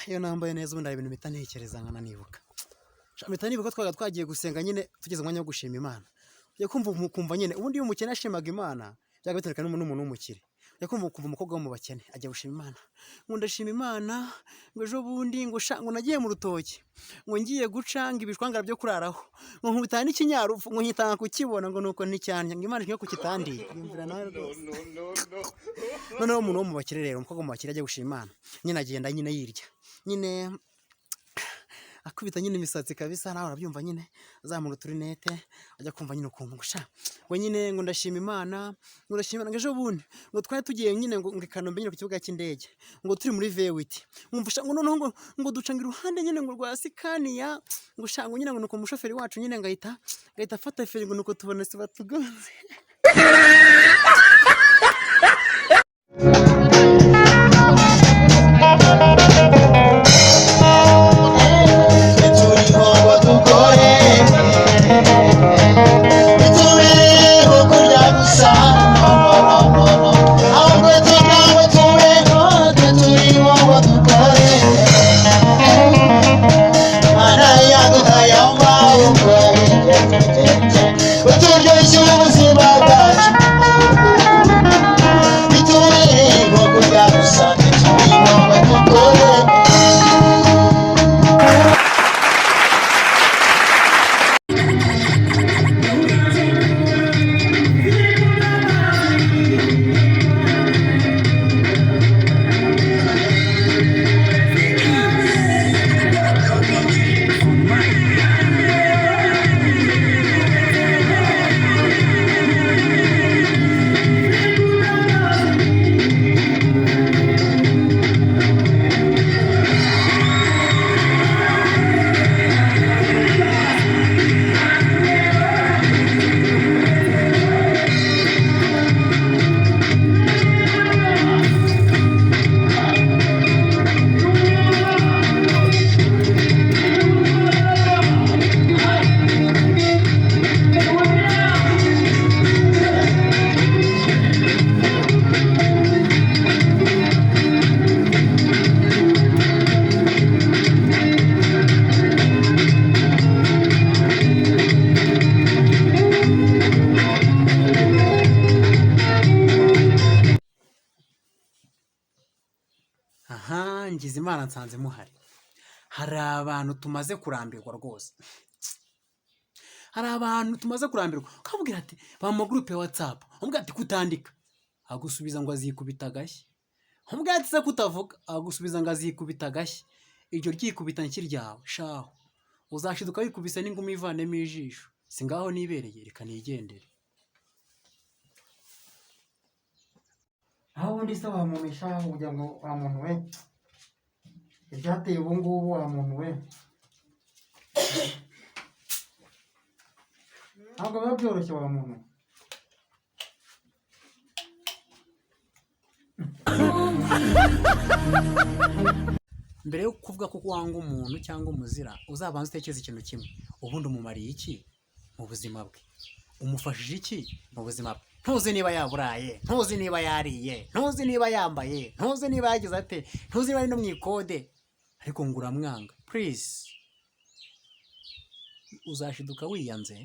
iyo nambaye neza ubundi hari ibintu mpita ntekereza nkanibuka mpita nibuka twaga twagiye gusenga nyine tugeze umwanya wo gushima Imana ujya kumva nyine ubundi iyo umukene ashimaga Imana byaga bitereka n'umuntu w'umukire ujya kumva umukobwa wo mu bakene ajya gushima Imana ngo ndashima Imana ngo ejo bundi ngo nagiye mu rutoki ngo ngiye guca ngo ibishwangara byo kuraraho ngo nkubitana n'ikinyarufu ngo nkitanga kukibona ngo nuko nticyanya ngo Imana ngiye kukitandiye yumvira nawe rwose noneho umuntu wo mu bakire rero umukobwa wo mu bakire ajya gushima Imana nyine agenda nyine yirya nyine akubita nyine imisatsi kabisa nawe arabyumva nyine azamura uturinete ajya kumva nyine ukuntu gusha ngo nyine ngo ndashima Imana ngo ndashima ngo ejo bundi ngo twari tugiye nyine ngo Kanombe nyine ku kibuga cy'indege ngo turi muri V8 ngumva ngo noneho ngo ducanga iruhande nyine ngo rwa Sikaniya ngo shango nyine ngo nuko umushoferi wacu nyine ngahita afata feri ngo nuko tubona se batugonze ngize Imana nsanze muhari hari abantu tumaze kurambirwa rwose hari abantu tumaze kurambirwa ukabwira ati ba mu groupe ya WhatsApp umbwira ati kutandika agusubiza ngo azikubita gashyi umbwira ati se kutavuga agusubiza ngo azikubita gashyi iryo ryikubita nkiryawe shaho uzashiduka wikubise n'ingumi ivanemo ijisho singaho nibereye reka nigendere aho undi se wamumishaho kugira ngo wa muntu we ibyateye ubu ngubu wa muntu we ntabwo biba byoroshye wa muntu mbere yo kuvuga ko wanga umuntu cyangwa umuzira uzabanza utekereza ikintu kimwe ubundi umumariye iki mu buzima bwe umufashije iki mu buzima bwe ntuzi niba yaburaye ntuzi niba yariye ntuzi niba yambaye ntuzi niba yagize ate ntuzi niba ari no mu ikode ariko ngo uramwanga please uzashiduka wiyanze